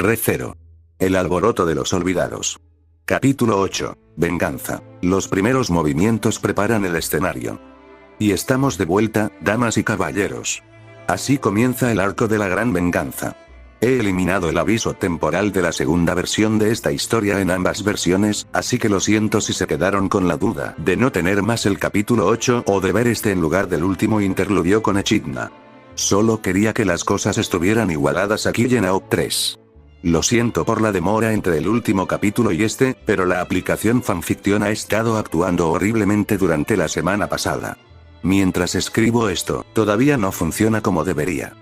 Re0. El alboroto de los olvidados. Capítulo 8. Venganza. Los primeros movimientos preparan el escenario. Y estamos de vuelta, damas y caballeros. Así comienza el arco de la gran venganza. He eliminado el aviso temporal de la segunda versión de esta historia en ambas versiones, así que lo siento si se quedaron con la duda de no tener más el capítulo 8 o de ver este en lugar del último interludio con Echidna. Solo quería que las cosas estuvieran igualadas aquí en AOP3. Lo siento por la demora entre el último capítulo y este, pero la aplicación fanfiction ha estado actuando horriblemente durante la semana pasada. Mientras escribo esto, todavía no funciona como debería.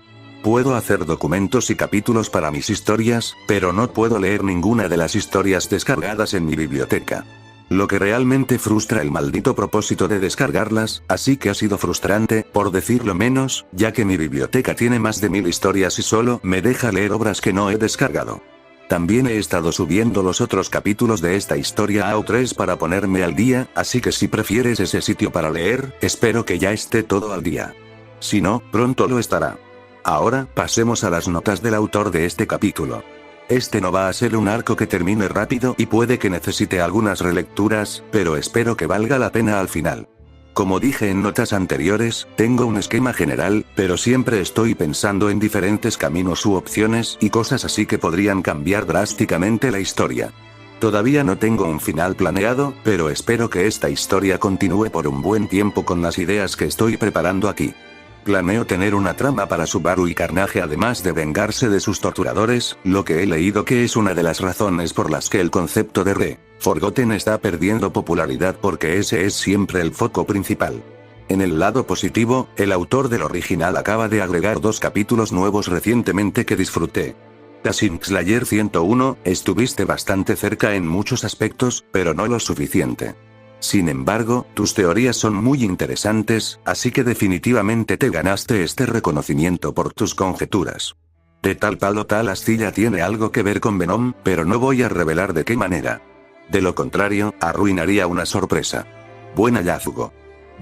Puedo hacer documentos y capítulos para mis historias, pero no puedo leer ninguna de las historias descargadas en mi biblioteca. Lo que realmente frustra el maldito propósito de descargarlas, así que ha sido frustrante, por decirlo menos, ya que mi biblioteca tiene más de 1000 historias y solo me deja leer obras que no he descargado. También he estado subiendo los otros capítulos de esta historia a AO3 para ponerme al día, así que si prefieres ese sitio para leer, espero que ya esté todo al día. Si no, pronto lo estará. Ahora, pasemos a las notas del autor de este capítulo. Este no va a ser un arco que termine rápido y puede que necesite algunas relecturas, pero espero que valga la pena al final. Como dije en notas anteriores, tengo un esquema general, pero siempre estoy pensando en diferentes caminos u opciones y cosas así que podrían cambiar drásticamente la historia. Todavía no tengo un final planeado, pero espero que esta historia continúe por un buen tiempo con las ideas que estoy preparando aquí. Planeo tener una trama para Subaru y Carnage además de vengarse de sus torturadores, lo que he leído que es una de las razones por las que el concepto de Re-Forgotten está perdiendo popularidad porque ese es siempre el foco principal. En el lado positivo, el autor del original acaba de agregar 2 capítulos nuevos recientemente que disfruté. Tassim Slayer 101, estuviste bastante cerca en muchos aspectos, pero no lo suficiente. Sin embargo, tus teorías son muy interesantes, así que definitivamente te ganaste este reconocimiento por tus conjeturas. De tal palo tal astilla tiene algo que ver con Venom, pero no voy a revelar de qué manera. De lo contrario, arruinaría una sorpresa. Buen hallazgo.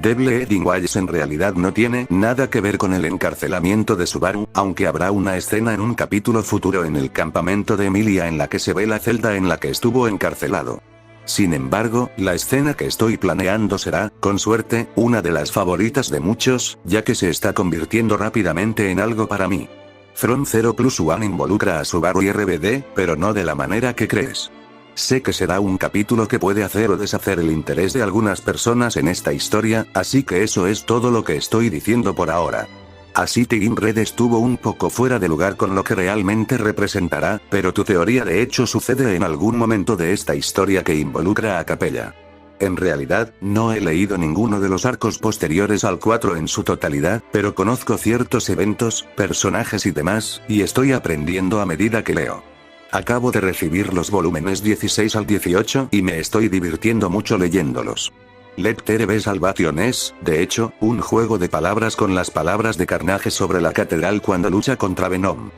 Devil Edding Walls en realidad no tiene nada que ver con el encarcelamiento de Subaru, aunque habrá una escena en un capítulo futuro en el campamento de Emilia en la que se ve la celda en la que estuvo encarcelado. Sin embargo, la escena que estoy planeando será, con suerte, una de las favoritas de muchos, ya que se está convirtiendo rápidamente en algo para mí. Front Zero Plus One involucra a Subaru y RBD, pero no de la manera que crees. Sé que será un capítulo que puede hacer o deshacer el interés de algunas personas en esta historia, así que eso es todo lo que estoy diciendo por ahora. Así Team Red estuvo un poco fuera de lugar con lo que realmente representará, pero tu teoría de hecho sucede en algún momento de esta historia que involucra a Capella. En realidad, no he leído ninguno de los arcos posteriores al 4 en su totalidad, pero conozco ciertos eventos, personajes y demás, y estoy aprendiendo a medida que leo. Acabo de recibir los volúmenes 16 al 18 y me estoy divirtiendo mucho leyéndolos. Lettere Salvation es, de hecho, un juego de palabras con las palabras de Carnage sobre la catedral cuando lucha contra Venom.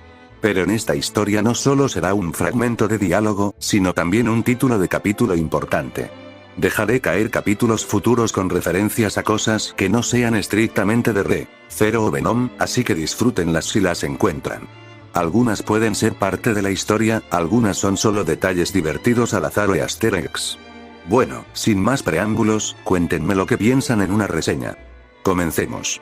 Pero en esta historia no solo será un fragmento de diálogo, sino también un título de capítulo importante. Dejaré caer capítulos futuros con referencias a cosas que no sean estrictamente de Re-Zero o Venom, así que disfrútenlas si las encuentran. Algunas pueden ser parte de la historia, algunas son solo detalles divertidos al azar o easter eggs. Bueno, sin más preámbulos, cuéntenme lo que piensan en una reseña. Comencemos.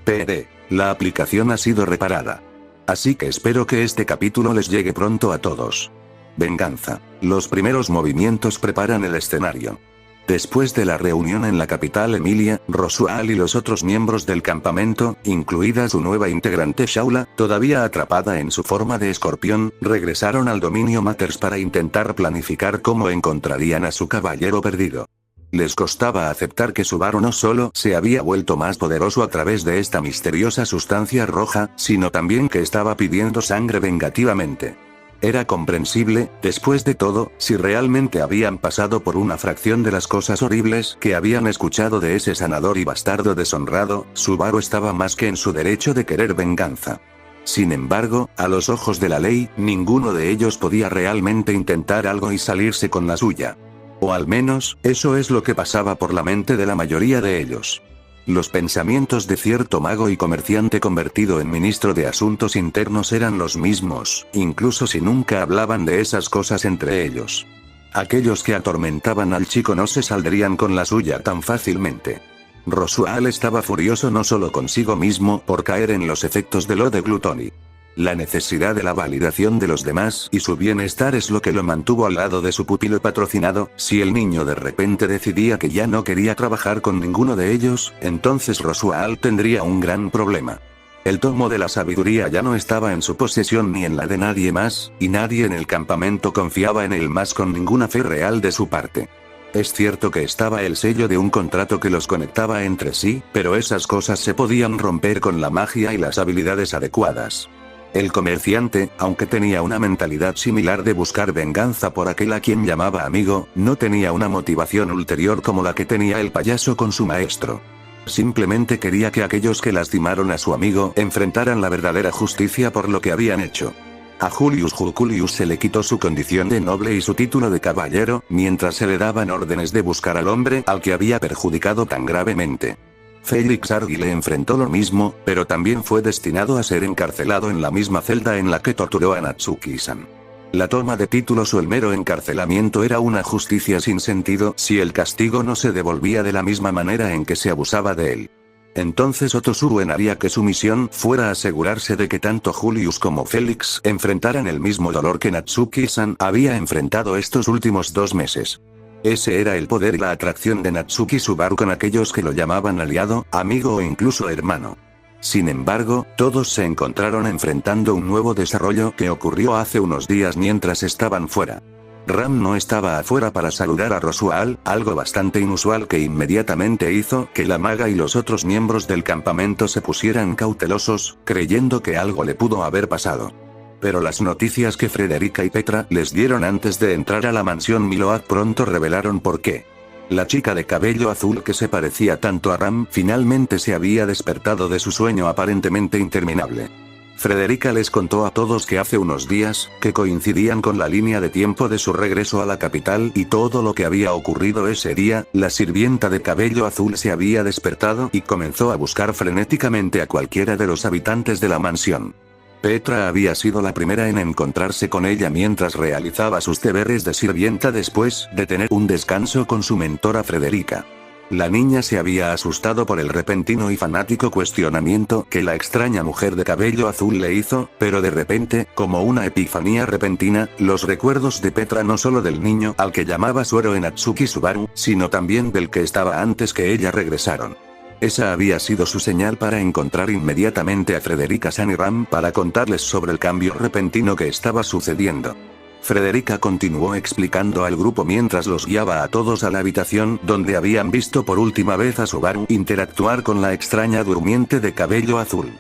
PD. La aplicación ha sido reparada. Así que espero que este capítulo les llegue pronto a todos. Venganza. Los primeros movimientos preparan el escenario. Después de la reunión en la capital Emilia, Roswell y los otros miembros del campamento, incluida su nueva integrante Shaula, todavía atrapada en su forma de escorpión, regresaron al dominio Matters para intentar planificar cómo encontrarían a su caballero perdido. Les costaba aceptar que Subaru no solo se había vuelto más poderoso a través de esta misteriosa sustancia roja, sino también que estaba pidiendo sangre vengativamente. Era comprensible, después de todo, si realmente habían pasado por una fracción de las cosas horribles que habían escuchado de ese sanador y bastardo deshonrado, Subaru estaba más que en su derecho de querer venganza. Sin embargo, a los ojos de la ley, ninguno de ellos podía realmente intentar algo y salirse con la suya. O al menos, eso es lo que pasaba por la mente de la mayoría de ellos. Los pensamientos de cierto mago y comerciante convertido en ministro de Asuntos Internos eran los mismos, incluso si nunca hablaban de esas cosas entre ellos. Aquellos que atormentaban al chico no se saldrían con la suya tan fácilmente. Rosual estaba furioso no solo consigo mismo por caer en los efectos de lo de Gluttony. La necesidad de la validación de los demás y su bienestar es lo que lo mantuvo al lado de su pupilo patrocinado. Si el niño de repente decidía que ya no quería trabajar con ninguno de ellos, entonces Rosual tendría un gran problema. El tomo de la sabiduría ya no estaba en su posesión ni en la de nadie más, y nadie en el campamento confiaba en él más con ninguna fe real de su parte. Es cierto que estaba el sello de un contrato que los conectaba entre sí, pero esas cosas se podían romper con la magia y las habilidades adecuadas. El comerciante, aunque tenía una mentalidad similar de buscar venganza por aquel a quien llamaba amigo, no tenía una motivación ulterior como la que tenía el payaso con su maestro. Simplemente quería que aquellos que lastimaron a su amigo enfrentaran la verdadera justicia por lo que habían hecho. A Julius Jurculius se le quitó su condición de noble y su título de caballero, mientras se le daban órdenes de buscar al hombre al que había perjudicado tan gravemente. Felix Argy le enfrentó lo mismo, pero también fue destinado a ser encarcelado en la misma celda en la que torturó a Natsuki-san. La toma de títulos o el mero encarcelamiento era una justicia sin sentido si el castigo no se devolvía de la misma manera en que se abusaba de él. Entonces Otosuren haría que su misión fuera asegurarse de que tanto Julius como Felix enfrentaran el mismo dolor que Natsuki-san había enfrentado estos últimos 2 meses. Ese era el poder y la atracción de Natsuki Subaru con aquellos que lo llamaban aliado, amigo o incluso hermano. Sin embargo, todos se encontraron enfrentando un nuevo desarrollo que ocurrió hace unos días mientras estaban fuera. Ram no estaba afuera para saludar a Rosual, algo bastante inusual que inmediatamente hizo que la maga y los otros miembros del campamento se pusieran cautelosos, creyendo que algo le pudo haber pasado. Pero las noticias que Frederica y Petra les dieron antes de entrar a la mansión Miload pronto revelaron por qué. La chica de cabello azul que se parecía tanto a Ram finalmente se había despertado de su sueño aparentemente interminable. Frederica les contó a todos que hace unos días, que coincidían con la línea de tiempo de su regreso a la capital y todo lo que había ocurrido ese día, la sirvienta de cabello azul se había despertado y comenzó a buscar frenéticamente a cualquiera de los habitantes de la mansión. Petra había sido la primera en encontrarse con ella mientras realizaba sus deberes de sirvienta después de tener un descanso con su mentora Frederica. La niña se había asustado por el repentino y fanático cuestionamiento que la extraña mujer de cabello azul le hizo, pero de repente, como una epifanía repentina, los recuerdos de Petra no solo del niño al que llamaba su héroe Natsuki Subaru, sino también del que estaba antes que ella regresaron. Esa había sido su señal para encontrar inmediatamente a Frederica-san y Ram para contarles sobre el cambio repentino que estaba sucediendo. Frederica continuó explicando al grupo mientras los guiaba a todos a la habitación donde habían visto por última vez a Subaru interactuar con la extraña durmiente de cabello azul.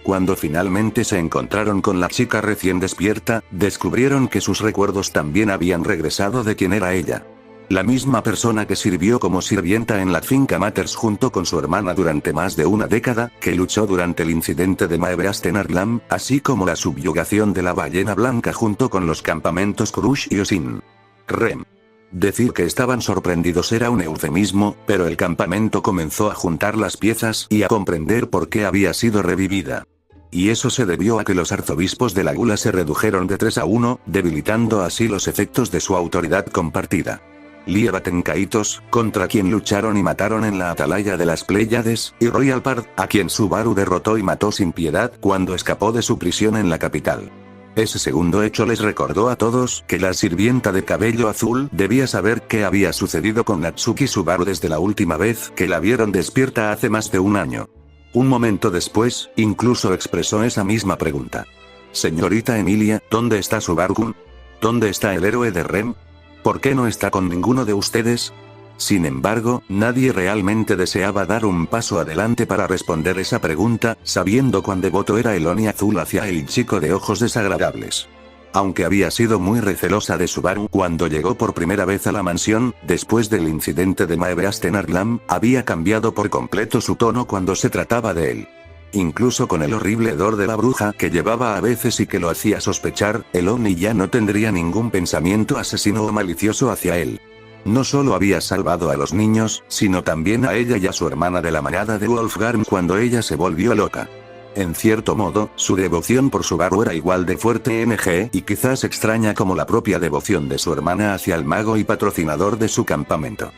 Cuando finalmente se encontraron con la chica recién despierta, descubrieron que sus recuerdos también habían regresado de quién era ella. La misma persona que sirvió como sirvienta en la finca Matters junto con su hermana durante más de una década, que luchó durante el incidente de Maeveastenarlam, así como la subyugación de la ballena blanca junto con los campamentos Krush y Osin. Rem. Decir que estaban sorprendidos era un eufemismo, pero el campamento comenzó a juntar las piezas y a comprender por qué había sido revivida. Y eso se debió a que los arzobispos de la Gula se redujeron de 3 a 1, debilitando así los efectos de su autoridad compartida. Liebaten Kaitos, contra quien lucharon y mataron en la atalaya de las Pléyades, y Royal Pard, a quien Subaru derrotó y mató sin piedad cuando escapó de su prisión en la capital. Ese segundo hecho les recordó a todos que la sirvienta de cabello azul debía saber qué había sucedido con Natsuki Subaru desde la última vez que la vieron despierta hace más de un año. Un momento después, incluso expresó esa misma pregunta. Señorita Emilia, ¿dónde está Subaru-kun? ¿Dónde está el héroe de Rem? ¿Por qué no está con ninguno de ustedes? Sin embargo, nadie realmente deseaba dar un paso adelante para responder esa pregunta, sabiendo cuán devoto era el Oni azul hacia el chico de ojos desagradables. Aunque había sido muy recelosa de Subaru cuando llegó por primera vez a la mansión, después del incidente de Maeveastenarlam, había cambiado por completo su tono cuando se trataba de él. Incluso con el horrible hedor de la bruja que llevaba a veces y que lo hacía sospechar, el Oni ya no tendría ningún pensamiento asesino o malicioso hacia él. No solo había salvado a los niños, sino también a ella y a su hermana de la manada de Wolfgang cuando ella se volvió loca. En cierto modo, su devoción por Subaru era igual de fuerte y quizás extraña como la propia devoción de su hermana hacia el mago y patrocinador de su campamento.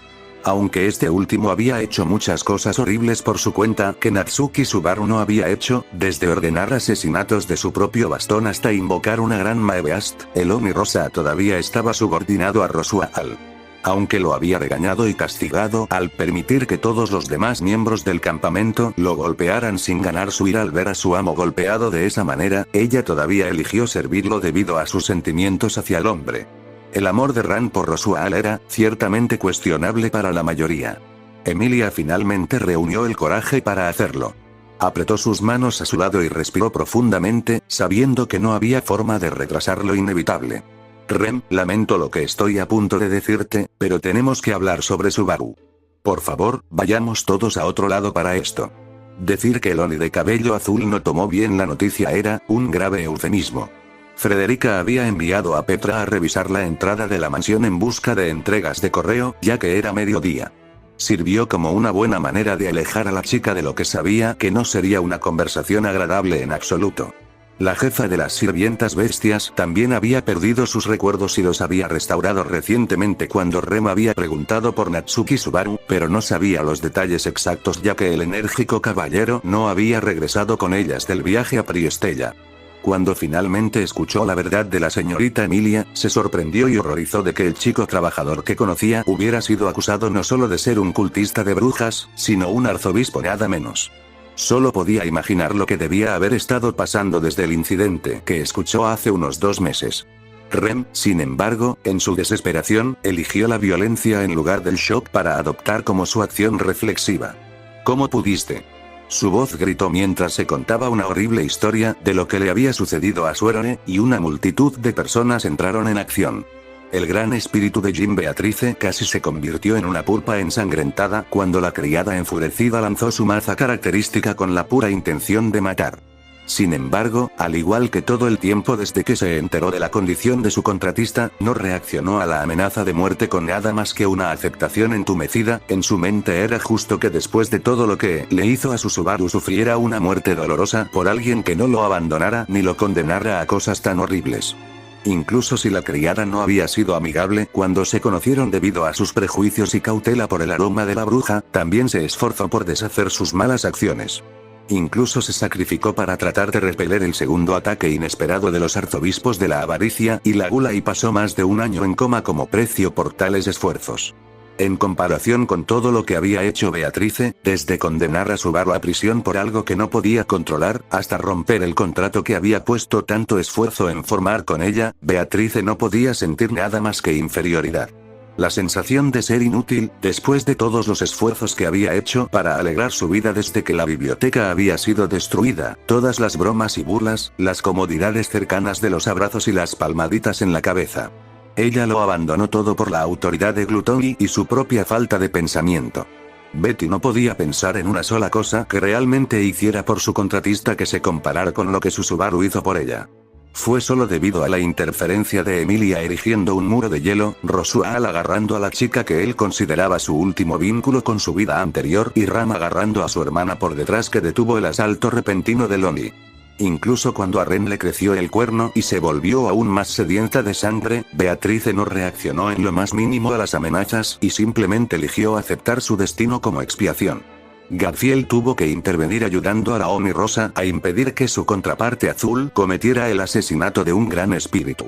Aunque este último había hecho muchas cosas horribles por su cuenta que Natsuki Subaru no había hecho, desde ordenar asesinatos de su propio bastón hasta invocar una gran Maebeast, el Oni Rosa todavía estaba subordinado a Rosuaal. Aunque lo había regañado y castigado al permitir que todos los demás miembros del campamento lo golpearan sin ganar su ira al ver a su amo golpeado de esa manera, ella todavía eligió servirlo debido a sus sentimientos hacia el hombre. El amor de Ran por Rosuaal era, ciertamente cuestionable para la mayoría. Emilia finalmente reunió el coraje para hacerlo. Apretó sus manos a su lado y respiró profundamente, sabiendo que no había forma de retrasar lo inevitable. Rem, lamento lo que estoy a punto de decirte, pero tenemos que hablar sobre Subaru. Por favor, vayamos todos a otro lado para esto. Decir que el Oni de cabello azul no tomó bien la noticia era un grave eufemismo. Frederica había enviado a Petra a revisar la entrada de la mansión en busca de entregas de correo, ya que era mediodía. Sirvió como una buena manera de alejar a la chica de lo que sabía que no sería una conversación agradable en absoluto. La jefa de las sirvientas bestias también había perdido sus recuerdos y los había restaurado recientemente cuando Rem había preguntado por Natsuki Subaru, pero no sabía los detalles exactos ya que el enérgico caballero no había regresado con ellas del viaje a Priestella. Cuando finalmente escuchó la verdad de la señorita Emilia, se sorprendió y horrorizó de que el chico trabajador que conocía hubiera sido acusado no solo de ser un cultista de brujas, sino un arzobispo nada menos. Solo podía imaginar lo que debía haber estado pasando desde el incidente que escuchó hace unos 2 meses. Rem, sin embargo, en su desesperación, eligió la violencia en lugar del shock para adoptar como su acción reflexiva. ¿Cómo pudiste? Su voz gritó mientras se contaba una horrible historia de lo que le había sucedido a su héroe, y una multitud de personas entraron en acción. El gran espíritu de Jim Beatrice casi se convirtió en una pulpa ensangrentada cuando la criada enfurecida lanzó su maza característica con la pura intención de matar. Sin embargo, al igual que todo el tiempo desde que se enteró de la condición de su contratista, no reaccionó a la amenaza de muerte con nada más que una aceptación entumecida. En su mente era justo que después de todo lo que le hizo a su Subaru sufriera una muerte dolorosa por alguien que no lo abandonara ni lo condenara a cosas tan horribles. Incluso si la criada no había sido amigable cuando se conocieron debido a sus prejuicios y cautela por el aroma de la bruja, también se esforzó por deshacer sus malas acciones. Incluso se sacrificó para tratar de repeler el segundo ataque inesperado de los arzobispos de la avaricia y la gula y pasó más de 1 año en coma como precio por tales esfuerzos. En comparación con todo lo que había hecho Beatrice, desde condenar a Subaru a prisión por algo que no podía controlar, hasta romper el contrato que había puesto tanto esfuerzo en formar con ella, Beatrice no podía sentir nada más que inferioridad. La sensación de ser inútil, después de todos los esfuerzos que había hecho para alegrar su vida desde que la biblioteca había sido destruida, todas las bromas y burlas, las comodidades cercanas de los abrazos y las palmaditas en la cabeza. Ella lo abandonó todo por la autoridad de Gluttony y su propia falta de pensamiento. Betty no podía pensar en una sola cosa que realmente hiciera por su contratista que se comparara con lo que su Subaru hizo por ella. Fue solo debido a la interferencia de Emilia erigiendo un muro de hielo, Rosuaal agarrando a la chica que él consideraba su último vínculo con su vida anterior y Ram agarrando a su hermana por detrás que detuvo el asalto repentino de Oni. Incluso cuando a Ren le creció el cuerno y se volvió aún más sedienta de sangre, Beatrice no reaccionó en lo más mínimo a las amenazas y simplemente eligió aceptar su destino como expiación. Gadfiel tuvo que intervenir ayudando a la Oni Rosa a impedir que su contraparte azul cometiera el asesinato de un gran espíritu.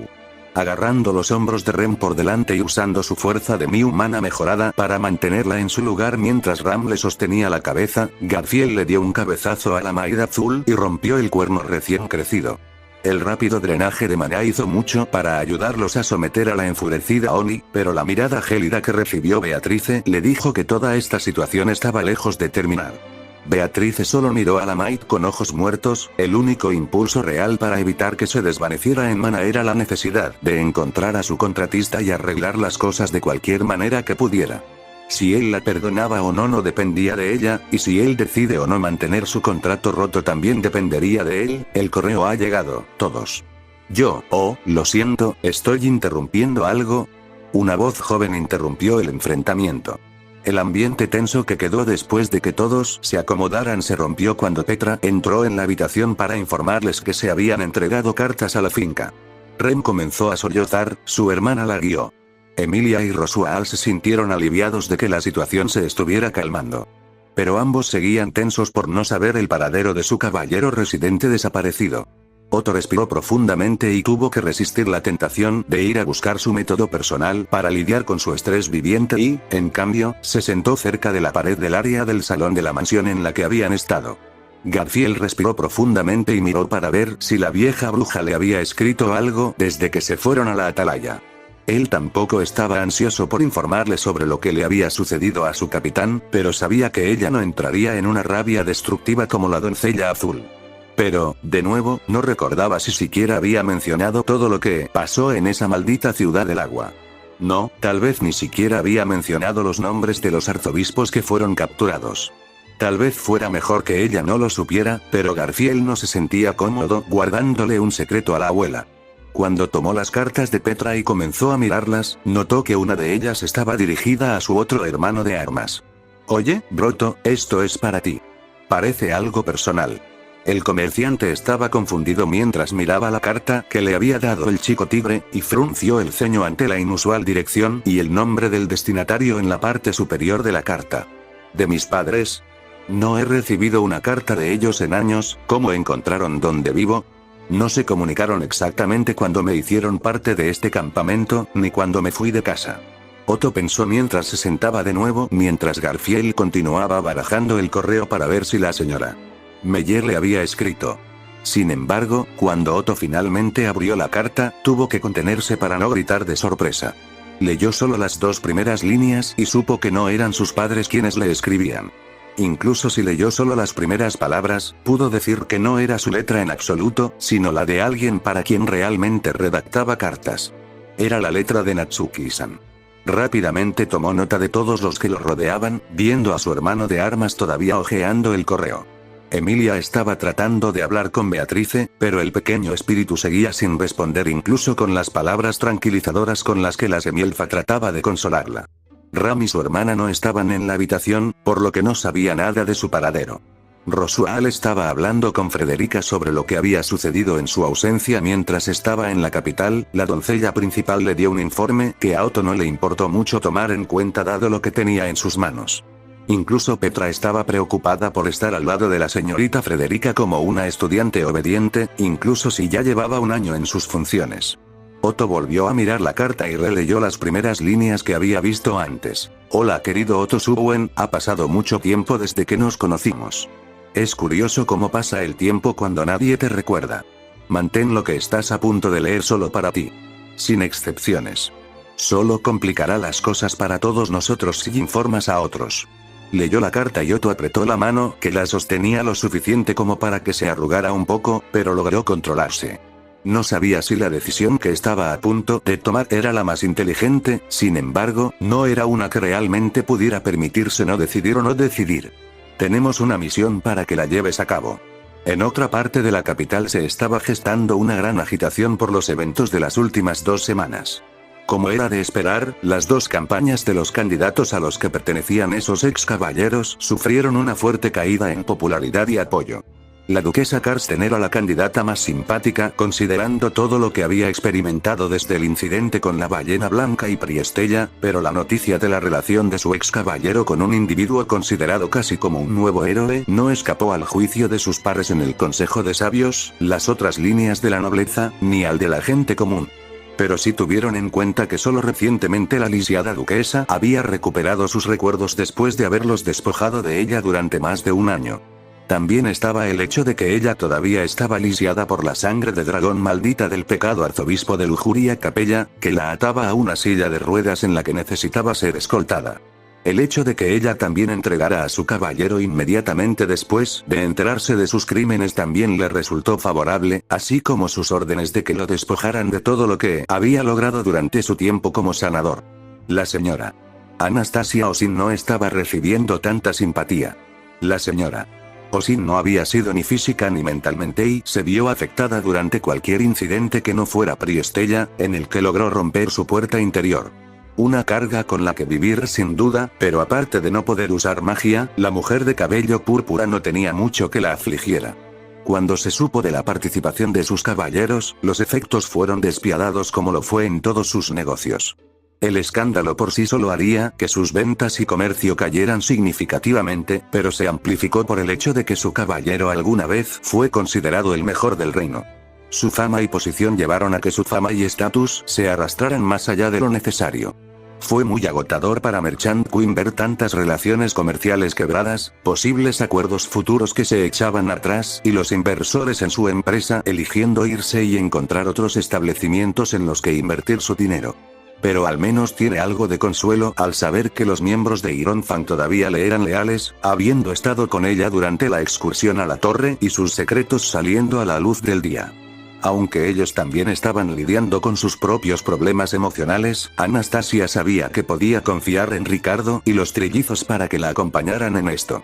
Agarrando los hombros de Rem por delante y usando su fuerza de mi humana mejorada para mantenerla en su lugar mientras Ram le sostenía la cabeza, Gadfiel le dio un cabezazo a la Maid azul y rompió el cuerno recién crecido. El rápido drenaje de maná hizo mucho para ayudarlos a someter a la enfurecida Oni, pero la mirada gélida que recibió Beatrice le dijo que toda esta situación estaba lejos de terminar. Beatrice solo miró a la Maid con ojos muertos, el único impulso real para evitar que se desvaneciera en Mana era la necesidad de encontrar a su contratista y arreglar las cosas de cualquier manera que pudiera. Si él la perdonaba o no no dependía de ella, y si él decide o no mantener su contrato roto también dependería de él. El correo ha llegado, todos. Lo siento, ¿estoy interrumpiendo algo? Una voz joven interrumpió el enfrentamiento. El ambiente tenso que quedó después de que todos se acomodaran se rompió cuando Petra entró en la habitación para informarles que se habían entregado cartas a la finca. Rem comenzó a sollozar, su hermana la guió. Emilia y Rosuald se sintieron aliviados de que la situación se estuviera calmando. Pero ambos seguían tensos por no saber el paradero de su caballero residente desaparecido. Otto respiró profundamente y tuvo que resistir la tentación de ir a buscar su método personal para lidiar con su estrés viviente y, en cambio, se sentó cerca de la pared del área del salón de la mansión en la que habían estado. Garfield respiró profundamente y miró para ver si la vieja bruja le había escrito algo desde que se fueron a la atalaya. Él tampoco estaba ansioso por informarle sobre lo que le había sucedido a su capitán, pero sabía que ella no entraría en una rabia destructiva como la doncella azul. Pero, de nuevo, no recordaba si siquiera había mencionado todo lo que pasó en esa maldita ciudad del agua. No, tal vez ni siquiera había mencionado los nombres de los arzobispos que fueron capturados. Tal vez fuera mejor que ella no lo supiera, pero Garfield no se sentía cómodo guardándole un secreto a la abuela. Cuando tomó las cartas de Petra y comenzó a mirarlas, notó que una de ellas estaba dirigida a su otro hermano de armas. «Oye, Broto, esto es para ti. Parece algo personal». El comerciante estaba confundido mientras miraba la carta que le había dado el chico tigre, y frunció el ceño ante la inusual dirección y el nombre del destinatario en la parte superior de la carta. ¿De mis padres? No he recibido una carta de ellos en años. ¿Cómo encontraron donde vivo? No se comunicaron exactamente cuando me hicieron parte de este campamento, ni cuando me fui de casa. Otto pensó mientras se sentaba de nuevo, mientras Garfield continuaba barajando el correo para ver si la señora Meyer le había escrito. Sin embargo, cuando Otto finalmente abrió la carta, tuvo que contenerse para no gritar de sorpresa. Leyó solo las 2 primeras líneas y supo que no eran sus padres quienes le escribían. Incluso si leyó solo las primeras palabras, pudo decir que no era su letra en absoluto, sino la de alguien para quien realmente redactaba cartas. Era la letra de Natsuki-san. Rápidamente tomó nota de todos los que lo rodeaban, viendo a su hermano de armas todavía hojeando el correo. Emilia estaba tratando de hablar con Beatrice, pero el pequeño espíritu seguía sin responder incluso con las palabras tranquilizadoras con las que la semielfa trataba de consolarla. Ram y su hermana no estaban en la habitación, por lo que no sabía nada de su paradero. Rosuald estaba hablando con Frederica sobre lo que había sucedido en su ausencia mientras estaba en la capital. La doncella principal le dio un informe que a Otto no le importó mucho tomar en cuenta dado lo que tenía en sus manos. Incluso Petra estaba preocupada por estar al lado de la señorita Frederica como una estudiante obediente, incluso si ya llevaba un año en sus funciones. Otto volvió a mirar la carta y releyó las primeras líneas que había visto antes. Hola querido Otto Suboen, ha pasado mucho tiempo desde que nos conocimos. Es curioso cómo pasa el tiempo cuando nadie te recuerda. Mantén lo que estás a punto de leer solo para ti. Sin excepciones. Solo complicará las cosas para todos nosotros si informas a otros. Leyó la carta y Otto apretó la mano que la sostenía lo suficiente como para que se arrugara un poco, pero logró controlarse. No sabía si la decisión que estaba a punto de tomar era la más inteligente, sin embargo, no era una que realmente pudiera permitirse no decidir o no decidir. Tenemos una misión para que la lleves a cabo. En otra parte de la capital se estaba gestando una gran agitación por los eventos de las últimas 2 semanas. Como era de esperar, las 2 campañas de los candidatos a los que pertenecían esos ex caballeros sufrieron una fuerte caída en popularidad y apoyo. La duquesa Karsten era la candidata más simpática considerando todo lo que había experimentado desde el incidente con la ballena blanca y Priestella, pero la noticia de la relación de su ex caballero con un individuo considerado casi como un nuevo héroe no escapó al juicio de sus pares en el Consejo de Sabios, las otras líneas de la nobleza, ni al de la gente común. Pero sí tuvieron en cuenta que solo recientemente la lisiada duquesa había recuperado sus recuerdos después de haberlos despojado de ella durante más de un año. También estaba el hecho de que ella todavía estaba lisiada por la sangre de dragón maldita del pecado arzobispo de Lujuria Capella, que la ataba a una silla de ruedas en la que necesitaba ser escoltada. El hecho de que ella también entregara a su caballero inmediatamente después de enterarse de sus crímenes también le resultó favorable, así como sus órdenes de que lo despojaran de todo lo que había logrado durante su tiempo como sanador. La señora Anastasia Osin no estaba recibiendo tanta simpatía. La señora Osin no había sido ni física ni mentalmente y se vio afectada durante cualquier incidente que no fuera Priestella, en el que logró romper su puerta interior. Una carga con la que vivir sin duda, pero aparte de no poder usar magia, la mujer de cabello púrpura no tenía mucho que la afligiera. Cuando se supo de la participación de sus caballeros, los efectos fueron despiadados como lo fue en todos sus negocios. El escándalo por sí solo haría que sus ventas y comercio cayeran significativamente, pero se amplificó por el hecho de que su caballero alguna vez fue considerado el mejor del reino. Su fama y posición llevaron a que su fama y estatus se arrastraran más allá de lo necesario. Fue muy agotador para Merchant Queen ver tantas relaciones comerciales quebradas, posibles acuerdos futuros que se echaban atrás y los inversores en su empresa eligiendo irse y encontrar otros establecimientos en los que invertir su dinero. Pero al menos tiene algo de consuelo al saber que los miembros de Iron Fang todavía le eran leales, habiendo estado con ella durante la excursión a la torre y sus secretos saliendo a la luz del día. Aunque ellos también estaban lidiando con sus propios problemas emocionales, Anastasia sabía que podía confiar en Ricardo y los trillizos para que la acompañaran en esto.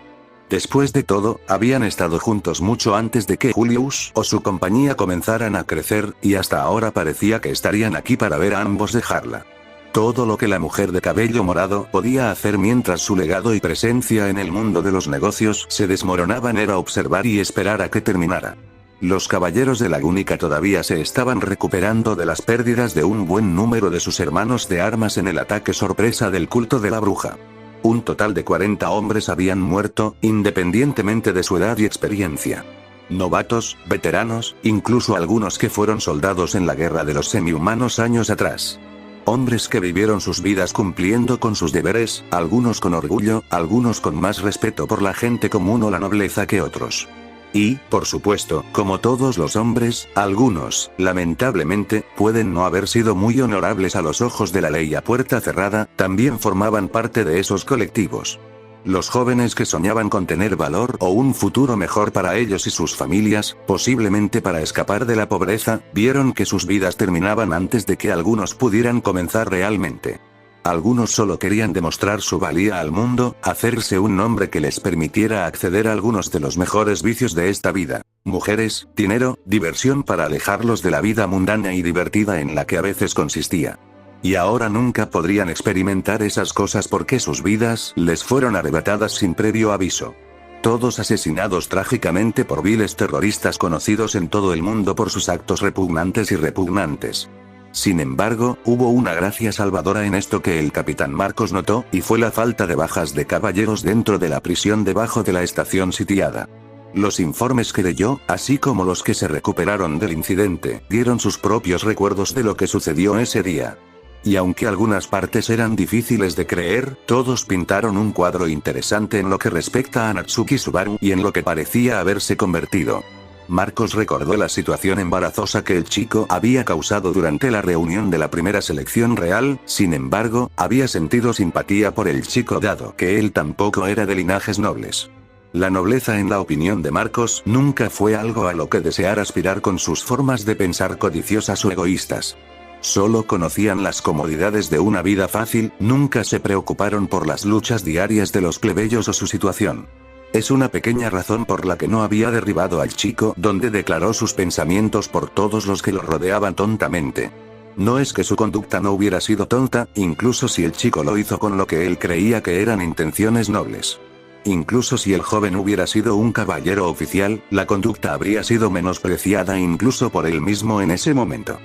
Después de todo, habían estado juntos mucho antes de que Julius o su compañía comenzaran a crecer, y hasta ahora parecía que estarían aquí para ver a ambos dejarla. Todo lo que la mujer de cabello morado podía hacer mientras su legado y presencia en el mundo de los negocios se desmoronaban era observar y esperar a que terminara. Los caballeros de Lagúnica todavía se estaban recuperando de las pérdidas de un buen número de sus hermanos de armas en el ataque sorpresa del culto de la bruja. Un total de 40 hombres habían muerto, independientemente de su edad y experiencia. Novatos, veteranos, incluso algunos que fueron soldados en la guerra de los semihumanos años atrás. Hombres que vivieron sus vidas cumpliendo con sus deberes, algunos con orgullo, algunos con más respeto por la gente común o la nobleza que otros. Y, por supuesto, como todos los hombres, algunos, lamentablemente, pueden no haber sido muy honorables a los ojos de la ley a puerta cerrada, también formaban parte de esos colectivos. Los jóvenes que soñaban con tener valor o un futuro mejor para ellos y sus familias, posiblemente para escapar de la pobreza, vieron que sus vidas terminaban antes de que algunos pudieran comenzar realmente. Algunos solo querían demostrar su valía al mundo, hacerse un nombre que les permitiera acceder a algunos de los mejores vicios de esta vida. Mujeres, dinero, diversión para alejarlos de la vida mundana y divertida en la que a veces consistía. Y ahora nunca podrían experimentar esas cosas porque sus vidas les fueron arrebatadas sin previo aviso. Todos asesinados trágicamente por viles terroristas conocidos en todo el mundo por sus actos repugnantes y repugnantes. Sin embargo, hubo una gracia salvadora en esto que el capitán Marcos notó, y fue la falta de bajas de caballeros dentro de la prisión debajo de la estación sitiada. Los informes que leyó, así como los que se recuperaron del incidente, dieron sus propios recuerdos de lo que sucedió ese día. Y aunque algunas partes eran difíciles de creer, todos pintaron un cuadro interesante en lo que respecta a Natsuki Subaru y en lo que parecía haberse convertido. Marcos recordó la situación embarazosa que el chico había causado durante la reunión de la primera selección real, sin embargo, había sentido simpatía por el chico dado que él tampoco era de linajes nobles. La nobleza en la opinión de Marcos nunca fue algo a lo que desear aspirar con sus formas de pensar codiciosas o egoístas. Solo conocían las comodidades de una vida fácil, nunca se preocuparon por las luchas diarias de los plebeyos o su situación. Es una pequeña razón por la que no había derribado al chico, donde declaró sus pensamientos por todos los que lo rodeaban tontamente. No es que su conducta no hubiera sido tonta, incluso si el chico lo hizo con lo que él creía que eran intenciones nobles. Incluso si el joven hubiera sido un caballero oficial, la conducta habría sido menospreciada incluso por él mismo en ese momento.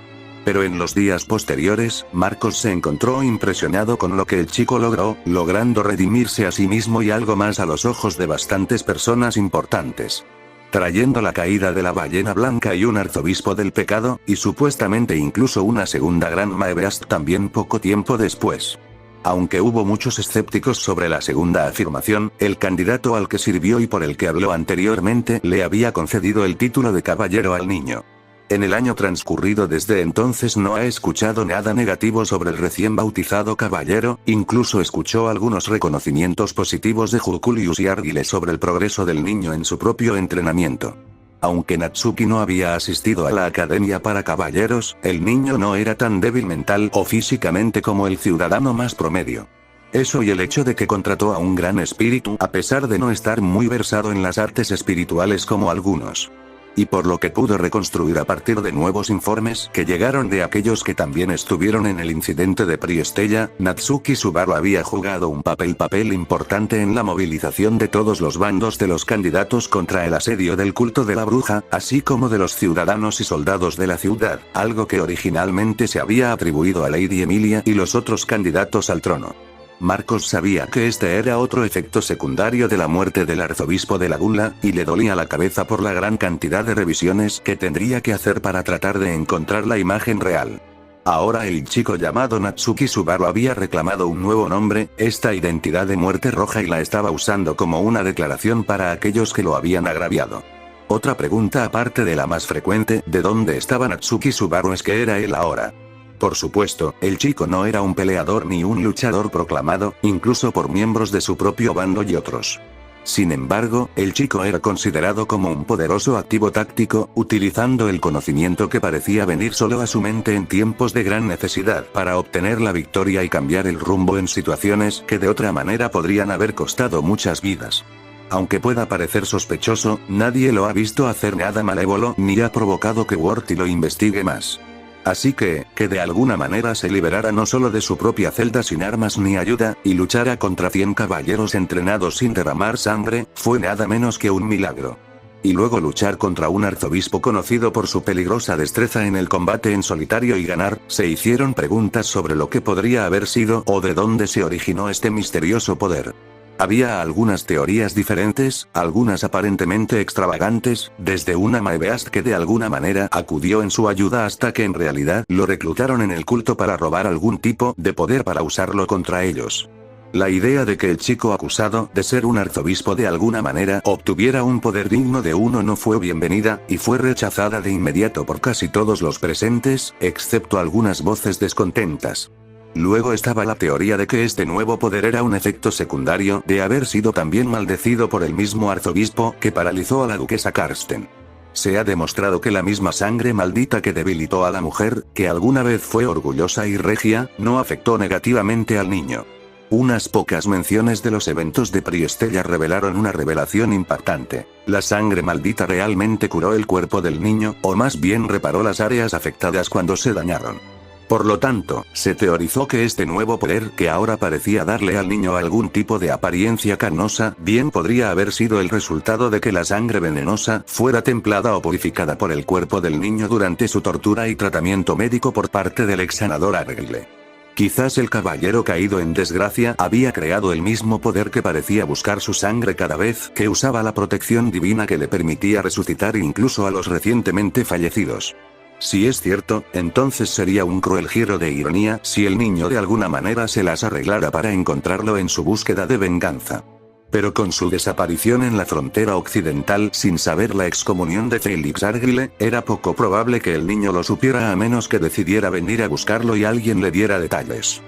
Pero en los días posteriores, Marcos se encontró impresionado con lo que el chico logró, logrando redimirse a sí mismo y algo más a los ojos de bastantes personas importantes. Trayendo la caída de la ballena blanca y un arzobispo del pecado, y supuestamente incluso una segunda gran maebrast también poco tiempo después. Aunque hubo muchos escépticos sobre la segunda afirmación, el candidato al que sirvió y por el que habló anteriormente le había concedido el título de caballero al niño. En el año transcurrido desde entonces no ha escuchado nada negativo sobre el recién bautizado caballero, incluso escuchó algunos reconocimientos positivos de Julius y Argyle sobre el progreso del niño en su propio entrenamiento. Aunque Natsuki no había asistido a la academia para caballeros, el niño no era tan débil mental o físicamente como el ciudadano más promedio. Eso y el hecho de que contrató a un gran espíritu a pesar de no estar muy versado en las artes espirituales como algunos. Y por lo que pudo reconstruir a partir de nuevos informes que llegaron de aquellos que también estuvieron en el incidente de Priestella, Natsuki Subaru había jugado un papel importante en la movilización de todos los bandos de los candidatos contra el asedio del culto de la bruja, así como de los ciudadanos y soldados de la ciudad, algo que originalmente se había atribuido a Lady Emilia y los otros candidatos al trono. Marcos sabía que este era otro efecto secundario de la muerte del arzobispo de la Gula, y le dolía la cabeza por la gran cantidad de revisiones que tendría que hacer para tratar de encontrar la imagen real. Ahora el chico llamado Natsuki Subaru había reclamado un nuevo nombre, esta identidad de muerte roja, y la estaba usando como una declaración para aquellos que lo habían agraviado. Otra pregunta aparte de la más frecuente, ¿de dónde estaba Natsuki Subaru?, es que era él ahora. Por supuesto, el chico no era un peleador ni un luchador proclamado, incluso por miembros de su propio bando y otros. Sin embargo, el chico era considerado como un poderoso activo táctico, utilizando el conocimiento que parecía venir solo a su mente en tiempos de gran necesidad para obtener la victoria y cambiar el rumbo en situaciones que de otra manera podrían haber costado muchas vidas. Aunque pueda parecer sospechoso, nadie lo ha visto hacer nada malévolo ni ha provocado que Worthy lo investigue más. Así que de alguna manera se liberara no solo de su propia celda sin armas ni ayuda, y luchara contra 100 caballeros entrenados sin derramar sangre, fue nada menos que un milagro. Y luego luchar contra un arzobispo conocido por su peligrosa destreza en el combate en solitario y ganar, se hicieron preguntas sobre lo que podría haber sido o de dónde se originó este misterioso poder. Había algunas teorías diferentes, algunas aparentemente extravagantes, desde una Maebeast que de alguna manera acudió en su ayuda hasta que en realidad lo reclutaron en el culto para robar algún tipo de poder para usarlo contra ellos. La idea de que el chico acusado de ser un arzobispo de alguna manera obtuviera un poder digno de uno no fue bienvenida, y fue rechazada de inmediato por casi todos los presentes, excepto algunas voces descontentas. Luego estaba la teoría de que este nuevo poder era un efecto secundario de haber sido también maldecido por el mismo arzobispo que paralizó a la duquesa Karsten. Se ha demostrado que la misma sangre maldita que debilitó a la mujer, que alguna vez fue orgullosa y regia, no afectó negativamente al niño. Unas pocas menciones de los eventos de Priestella revelaron una revelación impactante. La sangre maldita realmente curó el cuerpo del niño, o más bien reparó las áreas afectadas cuando se dañaron. Por lo tanto, se teorizó que este nuevo poder que ahora parecía darle al niño algún tipo de apariencia carnosa, bien podría haber sido el resultado de que la sangre venenosa fuera templada o purificada por el cuerpo del niño durante su tortura y tratamiento médico por parte del ex sanador Argylle. Quizás el caballero caído en desgracia había creado el mismo poder que parecía buscar su sangre cada vez que usaba la protección divina que le permitía resucitar incluso a los recientemente fallecidos. Si es cierto, entonces sería un cruel giro de ironía si el niño de alguna manera se las arreglara para encontrarlo en su búsqueda de venganza. Pero con su desaparición en la frontera occidental sin saber la excomunión de Felix Argylle, era poco probable que el niño lo supiera a menos que decidiera venir a buscarlo y alguien le diera detalles.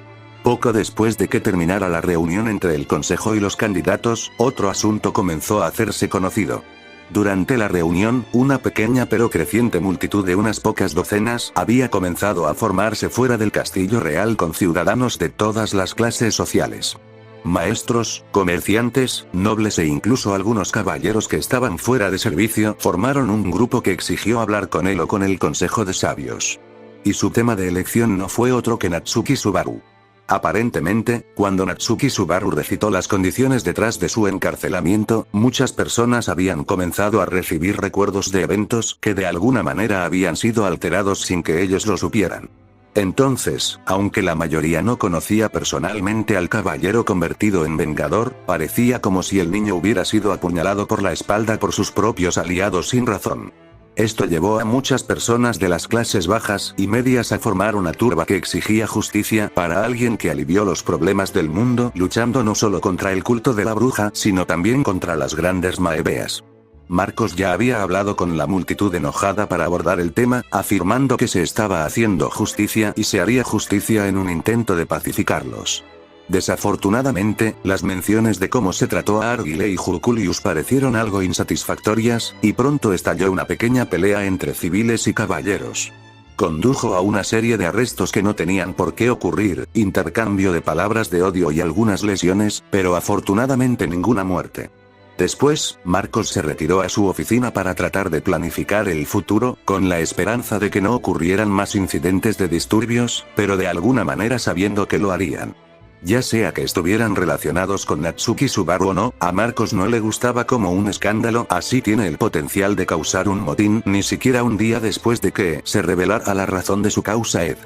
Poco después de que terminara la reunión entre el consejo y los candidatos, otro asunto comenzó a hacerse conocido. Durante la reunión, una pequeña pero creciente multitud de unas pocas docenas había comenzado a formarse fuera del castillo real con ciudadanos de todas las clases sociales. Maestros, comerciantes, nobles e incluso algunos caballeros que estaban fuera de servicio formaron un grupo que exigió hablar con él o con el Consejo de Sabios. Y su tema de elección no fue otro que Natsuki Subaru. Aparentemente, cuando Natsuki Subaru recitó las condiciones detrás de su encarcelamiento, muchas personas habían comenzado a recibir recuerdos de eventos que de alguna manera habían sido alterados sin que ellos lo supieran. Entonces, aunque la mayoría no conocía personalmente al caballero convertido en vengador, parecía como si el niño hubiera sido apuñalado por la espalda por sus propios aliados sin razón. Esto llevó a muchas personas de las clases bajas y medias a formar una turba que exigía justicia para alguien que alivió los problemas del mundo luchando no solo contra el culto de la bruja sino también contra las grandes Maebeas. Marcos ya había hablado con la multitud enojada para abordar el tema, afirmando que se estaba haciendo justicia y se haría justicia en un intento de pacificarlos. Desafortunadamente, las menciones de cómo se trató a Argylle y Jurkulius parecieron algo insatisfactorias, y pronto estalló una pequeña pelea entre civiles y caballeros. Condujo a una serie de arrestos que no tenían por qué ocurrir, intercambio de palabras de odio y algunas lesiones, pero afortunadamente ninguna muerte. Después, Marcos se retiró a su oficina para tratar de planificar el futuro, con la esperanza de que no ocurrieran más incidentes de disturbios, pero de alguna manera sabiendo que lo harían. Ya sea que estuvieran relacionados con Natsuki Subaru o no, a Marcos no le gustaba como un escándalo así tiene el potencial de causar un motín ni siquiera un día después de que se revelara la razón de su causa Ed.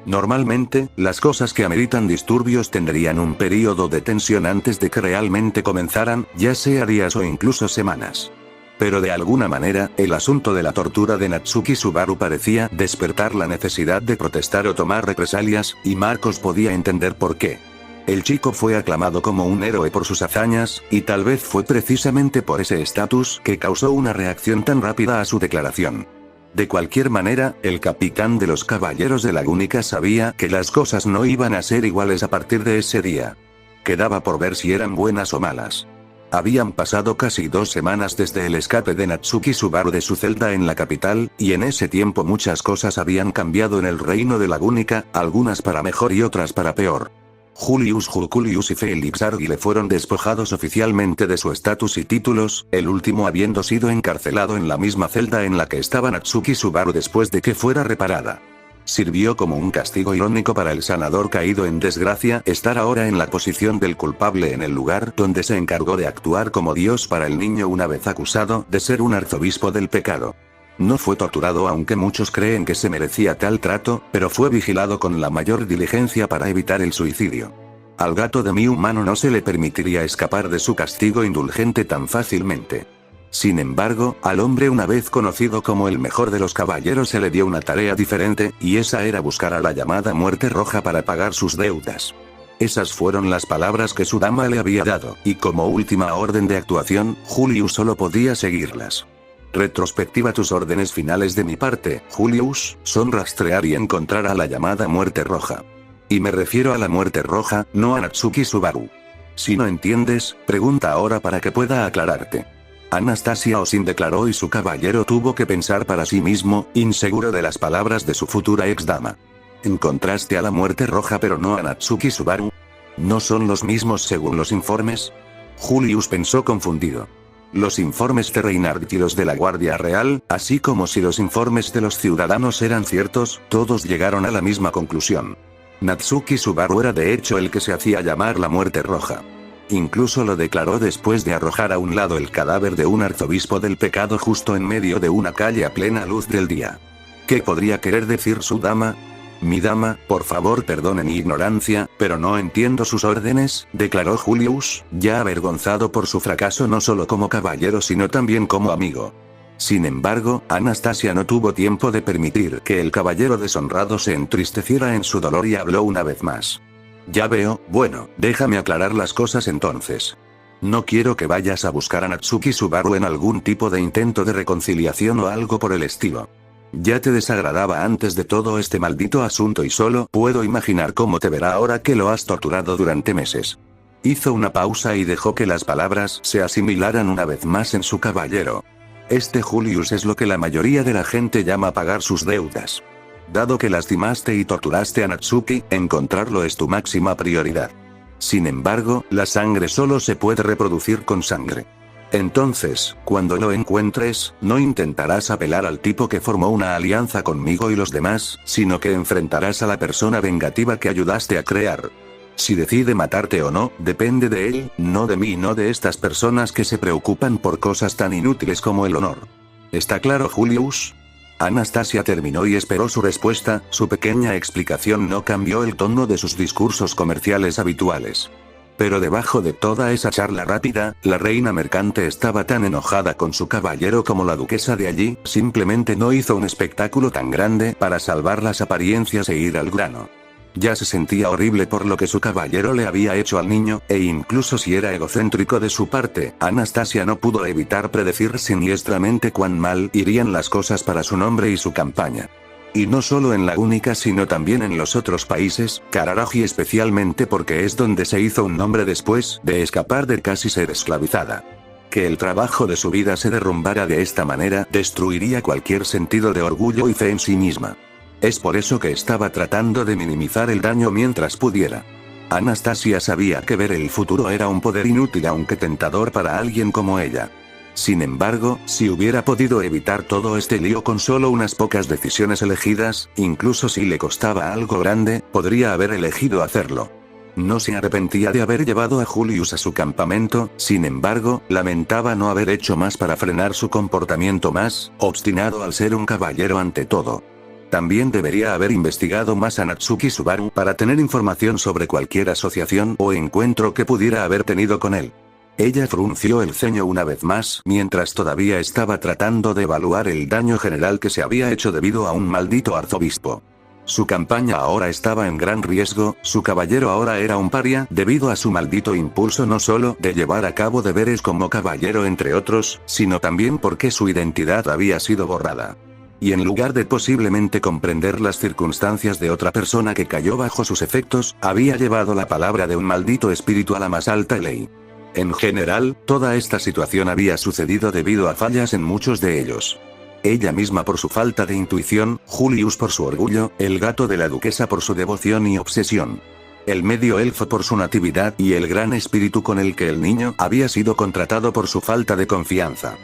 Normalmente, las cosas que ameritan disturbios tendrían un periodo de tensión antes de que realmente comenzaran, ya sea días o incluso semanas. Pero de alguna manera, el asunto de la tortura de Natsuki Subaru parecía despertar la necesidad de protestar o tomar represalias, y Marcos podía entender por qué. El chico fue aclamado como un héroe por sus hazañas, y tal vez fue precisamente por ese estatus que causó una reacción tan rápida a su declaración. De cualquier manera, el capitán de los Caballeros de la Única sabía que las cosas no iban a ser iguales a partir de ese día. Quedaba por ver si eran buenas o malas. Habían pasado casi 2 semanas desde el escape de Natsuki Subaru de su celda en la capital, y en ese tiempo muchas cosas habían cambiado en el reino de la Única, algunas para mejor y otras para peor. Julius Jurkulius y Felix Arguile fueron despojados oficialmente de su estatus y títulos, el último habiendo sido encarcelado en la misma celda en la que estaba Natsuki Subaru después de que fuera reparada. Sirvió como un castigo irónico para el sanador caído en desgracia estar ahora en la posición del culpable en el lugar donde se encargó de actuar como Dios para el niño una vez acusado de ser un arzobispo del pecado. No fue torturado aunque muchos creen que se merecía tal trato, pero fue vigilado con la mayor diligencia para evitar el suicidio. Al gato de mi humano no se le permitiría escapar de su castigo indulgente tan fácilmente. Sin embargo, al hombre una vez conocido como el mejor de los caballeros se le dio una tarea diferente, y esa era buscar a la llamada Muerte Roja para pagar sus deudas. Esas fueron las palabras que su dama le había dado, y como última orden de actuación, Julius solo podía seguirlas. Retrospectiva. Tus órdenes finales de mi parte, Julius, son rastrear y encontrar a la llamada Muerte Roja. Y me refiero a la Muerte Roja, no a Natsuki Subaru. Si no entiendes, pregunta ahora para que pueda aclararte. Anastasia Osin declaró y su caballero tuvo que pensar para sí mismo, inseguro de las palabras de su futura ex dama. ¿Encontraste a la Muerte Roja pero no a Natsuki Subaru? ¿No son los mismos según los informes? Julius pensó confundido. Los informes de Reinhardt y los de la Guardia Real, así como si los informes de los ciudadanos eran ciertos, todos llegaron a la misma conclusión. Natsuki Subaru era de hecho el que se hacía llamar la Muerte Roja. Incluso lo declaró después de arrojar a un lado el cadáver de un arzobispo del pecado justo en medio de una calle a plena luz del día. ¿Qué podría querer decir su dama? Mi dama, por favor perdone mi ignorancia, pero no entiendo sus órdenes, declaró Julius, ya avergonzado por su fracaso no solo como caballero sino también como amigo. Sin embargo, Anastasia no tuvo tiempo de permitir que el caballero deshonrado se entristeciera en su dolor y habló una vez más. Ya veo, bueno, déjame aclarar las cosas entonces. No quiero que vayas a buscar a Natsuki Subaru en algún tipo de intento de reconciliación o algo por el estilo. Ya te desagradaba antes de todo este maldito asunto y solo puedo imaginar cómo te verá ahora que lo has torturado durante meses. Hizo una pausa y dejó que las palabras se asimilaran una vez más en su caballero. Este Julius es lo que la mayoría de la gente llama pagar sus deudas. Dado que lastimaste y torturaste a Natsuki, encontrarlo es tu máxima prioridad. Sin embargo, la sangre solo se puede reproducir con sangre. Entonces, cuando lo encuentres, no intentarás apelar al tipo que formó una alianza conmigo y los demás, sino que enfrentarás a la persona vengativa que ayudaste a crear. Si decide matarte o no, depende de él, no de mí y no de estas personas que se preocupan por cosas tan inútiles como el honor. ¿Está claro, Julius? Anastasia terminó y esperó su respuesta, su pequeña explicación no cambió el tono de sus discursos comerciales habituales. Pero debajo de toda esa charla rápida, la reina mercante estaba tan enojada con su caballero como la duquesa de allí, simplemente no hizo un espectáculo tan grande para salvar las apariencias e ir al grano. Ya se sentía horrible por lo que su caballero le había hecho al niño, e incluso si era egocéntrico de su parte, Anastasia no pudo evitar predecir siniestramente cuán mal irían las cosas para su nombre y su campaña. Y no solo en la Única sino también en los otros países, Kararagi especialmente porque es donde se hizo un nombre después de escapar de casi ser esclavizada. Que el trabajo de su vida se derrumbara de esta manera destruiría cualquier sentido de orgullo y fe en sí misma. Es por eso que estaba tratando de minimizar el daño mientras pudiera. Anastasia sabía que ver el futuro era un poder inútil aunque tentador para alguien como ella. Sin embargo, si hubiera podido evitar todo este lío con solo unas pocas decisiones elegidas, incluso si le costaba algo grande, podría haber elegido hacerlo. No se arrepentía de haber llevado a Julius a su campamento, sin embargo, lamentaba no haber hecho más para frenar su comportamiento más obstinado al ser un caballero ante todo. También debería haber investigado más a Natsuki Subaru para tener información sobre cualquier asociación o encuentro que pudiera haber tenido con él. Ella frunció el ceño una vez más mientras todavía estaba tratando de evaluar el daño general que se había hecho debido a un maldito arzobispo. Su campaña ahora estaba en gran riesgo, su caballero ahora era un paria debido a su maldito impulso no solo de llevar a cabo deberes como caballero entre otros, sino también porque su identidad había sido borrada. Y en lugar de posiblemente comprender las circunstancias de otra persona que cayó bajo sus efectos, había llevado la palabra de un maldito espíritu a la más alta ley. En general, toda esta situación había sucedido debido a fallas en muchos de ellos. Ella misma por su falta de intuición, Julius por su orgullo, el gato de la duquesa por su devoción y obsesión. El medio elfo por su natividad y el gran espíritu con el que el niño había sido contratado por su falta de confianza.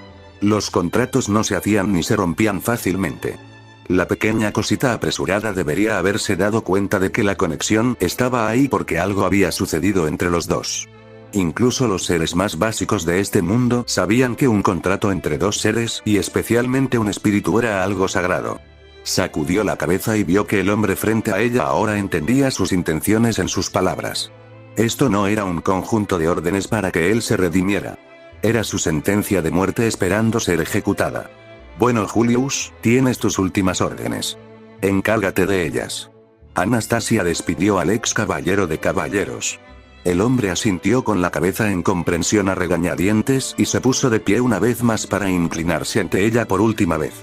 Los contratos no se hacían ni se rompían fácilmente. La pequeña cosita apresurada debería haberse dado cuenta de que la conexión estaba ahí porque algo había sucedido entre los dos. Incluso los seres más básicos de este mundo sabían que un contrato entre dos seres y especialmente un espíritu era algo sagrado. Sacudió la cabeza y vio que el hombre frente a ella ahora entendía sus intenciones en sus palabras. Esto no era un conjunto de órdenes para que él se redimiera. Era su sentencia de muerte esperando ser ejecutada. Bueno Julius, tienes tus últimas órdenes. Encárgate de ellas. Anastasia despidió al ex caballero de caballeros. El hombre asintió con la cabeza en comprensión a regañadientes y se puso de pie una vez más para inclinarse ante ella por última vez.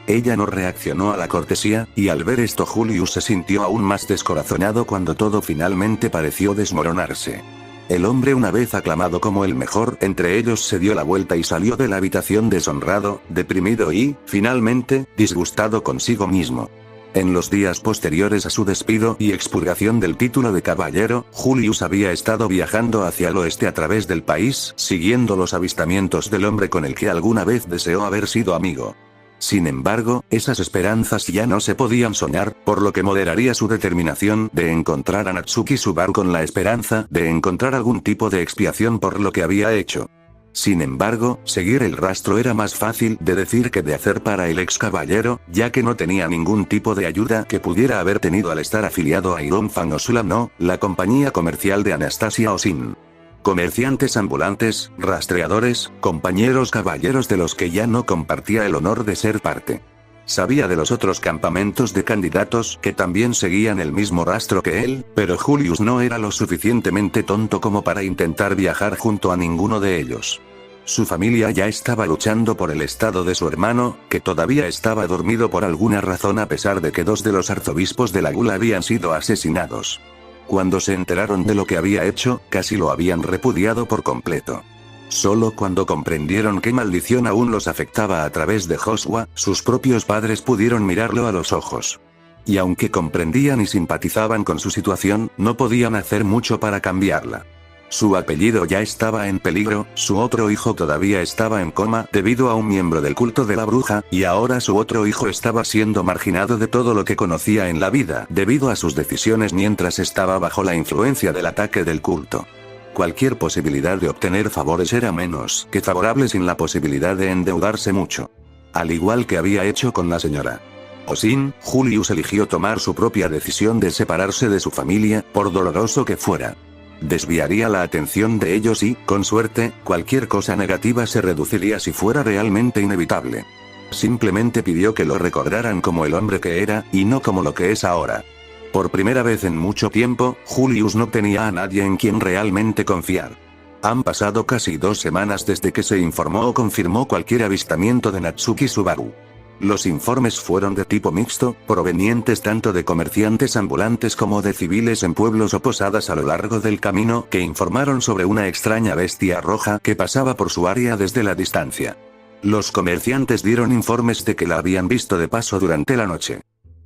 Ella no reaccionó a la cortesía, y al ver esto Julius se sintió aún más descorazonado cuando todo finalmente pareció desmoronarse. El hombre, una vez aclamado como el mejor entre ellos, se dio la vuelta y salió de la habitación deshonrado, deprimido y, finalmente, disgustado consigo mismo. En los días posteriores a su despido y expurgación del título de caballero, Julius había estado viajando hacia el oeste a través del país, siguiendo los avistamientos del hombre con el que alguna vez deseó haber sido amigo. Sin embargo, esas esperanzas ya no se podían soñar, por lo que moderaría su determinación de encontrar a Natsuki Subaru con la esperanza de encontrar algún tipo de expiación por lo que había hecho. Sin embargo, seguir el rastro era más fácil de decir que de hacer para el ex caballero, ya que no tenía ningún tipo de ayuda que pudiera haber tenido al estar afiliado a Iron Fan o Sulamno, la compañía comercial de Anastasia Osin. Comerciantes ambulantes, rastreadores, compañeros caballeros de los que ya no compartía el honor de ser parte. Sabía de los otros campamentos de candidatos que también seguían el mismo rastro que él, pero Julius no era lo suficientemente tonto como para intentar viajar junto a ninguno de ellos. Su familia ya estaba luchando por el estado de su hermano, que todavía estaba dormido por alguna razón a pesar de que 2 de los arzobispos de la Gula habían sido asesinados. Cuando se enteraron de lo que había hecho, casi lo habían repudiado por completo. Solo cuando comprendieron qué maldición aún los afectaba a través de Joshua, sus propios padres pudieron mirarlo a los ojos. Y aunque comprendían y simpatizaban con su situación, no podían hacer mucho para cambiarla. Su apellido ya estaba en peligro, su otro hijo todavía estaba en coma debido a un miembro del culto de la bruja, y ahora su otro hijo estaba siendo marginado de todo lo que conocía en la vida debido a sus decisiones mientras estaba bajo la influencia del ataque del culto. Cualquier posibilidad de obtener favores era menos que favorable sin la posibilidad de endeudarse mucho. Al igual que había hecho con la señora Osin, Julius eligió tomar su propia decisión de separarse de su familia, por doloroso que fuera. Desviaría la atención de ellos y, con suerte, cualquier cosa negativa se reduciría si fuera realmente inevitable. Simplemente pidió que lo recordaran como el hombre que era, y no como lo que es ahora. Por primera vez en mucho tiempo, Julius no tenía a nadie en quien realmente confiar. Han pasado casi 2 semanas desde que se informó o confirmó cualquier avistamiento de Natsuki Subaru. Los informes fueron de tipo mixto, provenientes tanto de comerciantes ambulantes como de civiles en pueblos o posadas a lo largo del camino que informaron sobre una extraña bestia roja que pasaba por su área desde la distancia. Los comerciantes dieron informes de que la habían visto de paso durante la noche.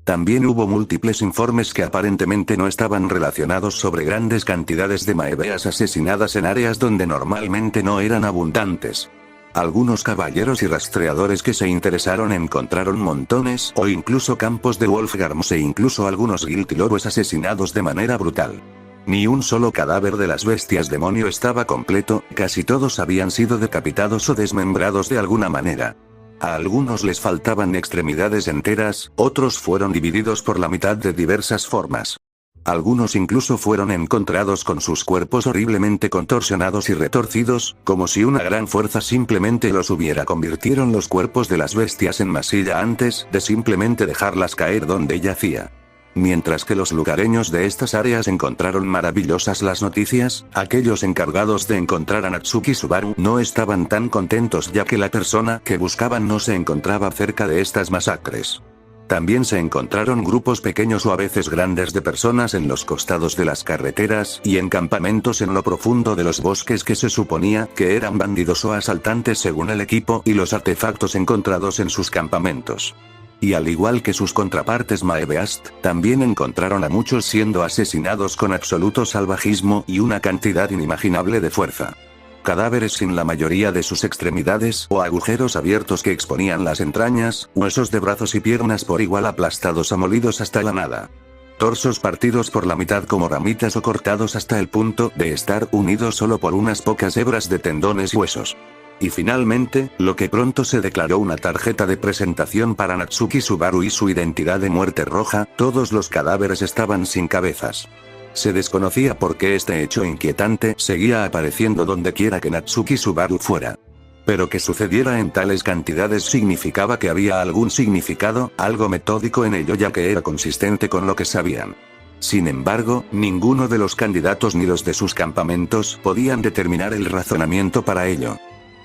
También hubo múltiples informes que aparentemente no estaban relacionados sobre grandes cantidades de maebeas asesinadas en áreas donde normalmente no eran abundantes. Algunos caballeros y rastreadores que se interesaron encontraron montones o incluso campos de Wolfgarms e incluso algunos Guilty Lobos asesinados de manera brutal. Ni un solo cadáver de las bestias demonio estaba completo, casi todos habían sido decapitados o desmembrados de alguna manera. A algunos les faltaban extremidades enteras, otros fueron divididos por la mitad de diversas formas. Algunos incluso fueron encontrados con sus cuerpos horriblemente contorsionados y retorcidos, como si una gran fuerza simplemente los hubiera convirtieron los cuerpos de las bestias en masilla antes de simplemente dejarlas caer donde yacía. Mientras que los lugareños de estas áreas encontraron maravillosas las noticias, aquellos encargados de encontrar a Natsuki Subaru no estaban tan contentos ya que la persona que buscaban no se encontraba cerca de estas masacres. También se encontraron grupos pequeños o a veces grandes de personas en los costados de las carreteras y en campamentos en lo profundo de los bosques que se suponía que eran bandidos o asaltantes según el equipo y los artefactos encontrados en sus campamentos. Y al igual que sus contrapartes Maebeast, también encontraron a muchos siendo asesinados con absoluto salvajismo y una cantidad inimaginable de fuerza. Cadáveres sin la mayoría de sus extremidades o agujeros abiertos que exponían las entrañas, huesos de brazos y piernas por igual aplastados o molidos hasta la nada. Torsos partidos por la mitad como ramitas o cortados hasta el punto de estar unidos solo por unas pocas hebras de tendones y huesos. Y finalmente, lo que pronto se declaró una tarjeta de presentación para Natsuki Subaru y su identidad de muerte roja, todos los cadáveres estaban sin cabezas. Se desconocía por qué este hecho inquietante seguía apareciendo donde quiera que Natsuki Subaru fuera. Pero que sucediera en tales cantidades significaba que había algún significado, algo metódico en ello ya que era consistente con lo que sabían. Sin embargo, ninguno de los candidatos ni los de sus campamentos podían determinar el razonamiento para ello.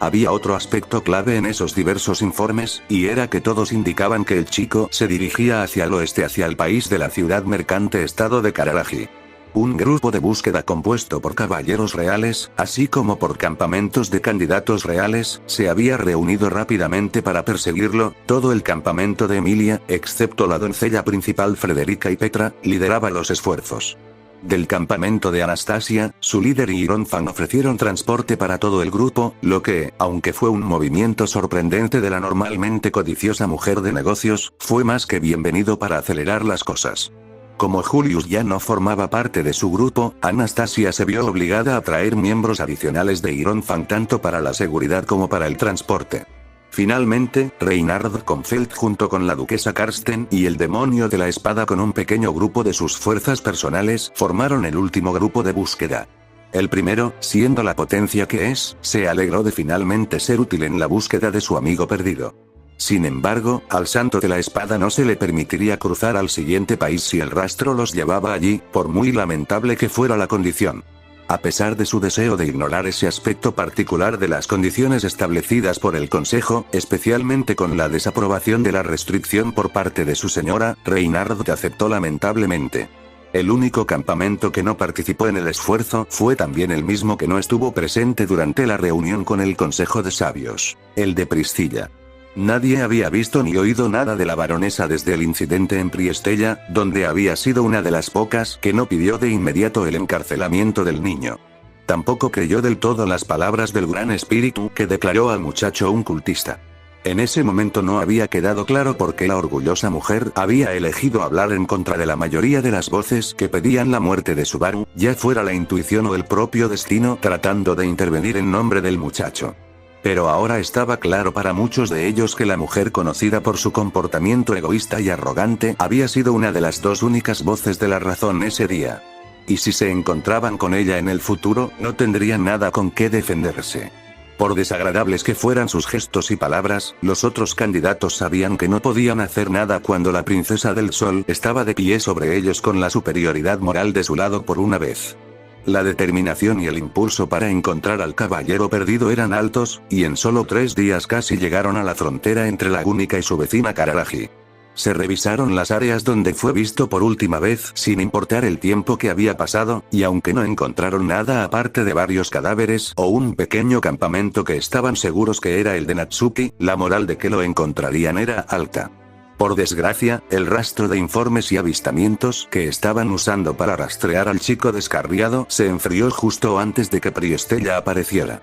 Había otro aspecto clave en esos diversos informes, y era que todos indicaban que el chico se dirigía hacia el oeste hacia el país de la ciudad mercante estado de Kararagi. Un grupo de búsqueda compuesto por caballeros reales, así como por campamentos de candidatos reales, se había reunido rápidamente para perseguirlo. Todo el campamento de Emilia, excepto la doncella principal Frederica y Petra, lideraba los esfuerzos. Del campamento de Anastasia, su líder y Ironfan ofrecieron transporte para todo el grupo, lo que, aunque fue un movimiento sorprendente de la normalmente codiciosa mujer de negocios, fue más que bienvenido para acelerar las cosas. Como Julius ya no formaba parte de su grupo, Anastasia se vio obligada a traer miembros adicionales de Ironfan tanto para la seguridad como para el transporte. Finalmente, Reinhard Konfeld junto con la duquesa Karsten y el demonio de la espada con un pequeño grupo de sus fuerzas personales formaron el último grupo de búsqueda. El primero, siendo la potencia que es, se alegró de finalmente ser útil en la búsqueda de su amigo perdido. Sin embargo, al santo de la espada no se le permitiría cruzar al siguiente país si el rastro los llevaba allí, por muy lamentable que fuera la condición. A pesar de su deseo de ignorar ese aspecto particular de las condiciones establecidas por el Consejo, especialmente con la desaprobación de la restricción por parte de su señora, Reinhard aceptó lamentablemente. El único campamento que no participó en el esfuerzo fue también el mismo que no estuvo presente durante la reunión con el Consejo de Sabios, el de Priscilla. Nadie había visto ni oído nada de la baronesa desde el incidente en Priestella, donde había sido una de las pocas que no pidió de inmediato el encarcelamiento del niño. Tampoco creyó del todo las palabras del gran espíritu que declaró al muchacho un cultista. En ese momento no había quedado claro por qué la orgullosa mujer había elegido hablar en contra de la mayoría de las voces que pedían la muerte de Subaru, ya fuera la intuición o el propio destino tratando de intervenir en nombre del muchacho. Pero ahora estaba claro para muchos de ellos que la mujer conocida por su comportamiento egoísta y arrogante había sido una de las dos únicas voces de la razón ese día. Y si se encontraban con ella en el futuro, no tendrían nada con qué defenderse. Por desagradables que fueran sus gestos y palabras, los otros candidatos sabían que no podían hacer nada cuando la princesa del sol estaba de pie sobre ellos con la superioridad moral de su lado por una vez. La determinación y el impulso para encontrar al caballero perdido eran altos, y en solo 3 días casi llegaron a la frontera entre la Única y su vecina Kararagi. Se revisaron las áreas donde fue visto por última vez sin importar el tiempo que había pasado, y aunque no encontraron nada aparte de varios cadáveres o un pequeño campamento que estaban seguros que era el de Natsuki, la moral de que lo encontrarían era alta. Por desgracia, el rastro de informes y avistamientos que estaban usando para rastrear al chico descarriado se enfrió justo antes de que Priestella apareciera.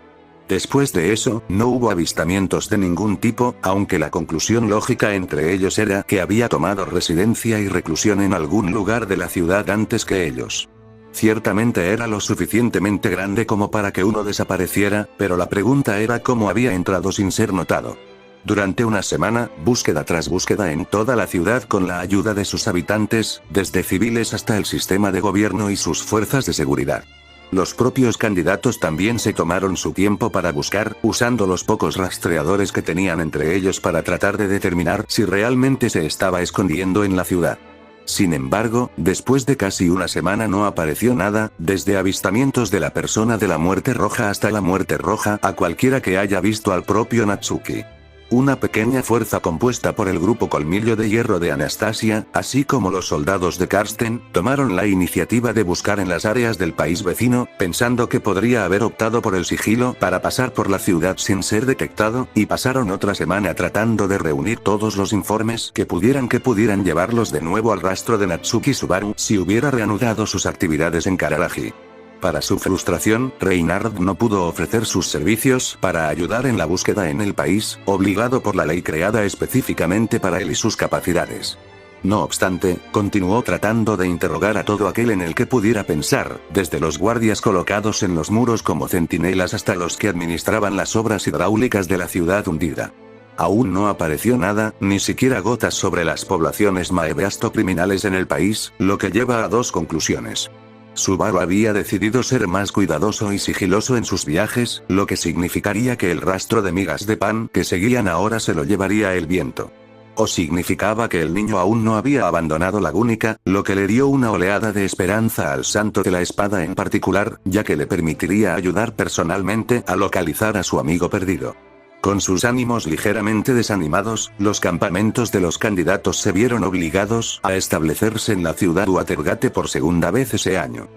Después de eso, no hubo avistamientos de ningún tipo, aunque la conclusión lógica entre ellos era que había tomado residencia y reclusión en algún lugar de la ciudad antes que ellos. Ciertamente era lo suficientemente grande como para que uno desapareciera, pero la pregunta era cómo había entrado sin ser notado. Durante una semana, búsqueda tras búsqueda en toda la ciudad con la ayuda de sus habitantes, desde civiles hasta el sistema de gobierno y sus fuerzas de seguridad. Los propios candidatos también se tomaron su tiempo para buscar, usando los pocos rastreadores que tenían entre ellos para tratar de determinar si realmente se estaba escondiendo en la ciudad. Sin embargo, después de casi una semana no apareció nada, desde avistamientos de la persona de la muerte roja hasta la muerte roja a cualquiera que haya visto al propio Natsuki. Una pequeña fuerza compuesta por el grupo Colmillo de Hierro de Anastasia, así como los soldados de Karsten, tomaron la iniciativa de buscar en las áreas del país vecino, pensando que podría haber optado por el sigilo para pasar por la ciudad sin ser detectado, y pasaron otra semana tratando de reunir todos los informes que pudieran llevarlos de nuevo al rastro de Natsuki Subaru si hubiera reanudado sus actividades en Kararagi. Para su frustración, Reinhard no pudo ofrecer sus servicios para ayudar en la búsqueda en el país, obligado por la ley creada específicamente para él y sus capacidades. No obstante, continuó tratando de interrogar a todo aquel en el que pudiera pensar, desde los guardias colocados en los muros como centinelas hasta los que administraban las obras hidráulicas de la ciudad hundida. Aún no apareció nada, ni siquiera gotas sobre las poblaciones maebeasto criminales en el país, lo que lleva a dos conclusiones. Subaru había decidido ser más cuidadoso y sigiloso en sus viajes, lo que significaría que el rastro de migas de pan que seguían ahora se lo llevaría el viento. O significaba que el niño aún no había abandonado la Gúnica, lo que le dio una oleada de esperanza al Santo de la Espada en particular, ya que le permitiría ayudar personalmente a localizar a su amigo perdido. Con sus ánimos ligeramente desanimados, los campamentos de los candidatos se vieron obligados a establecerse en la ciudad Watergate por segunda vez ese año.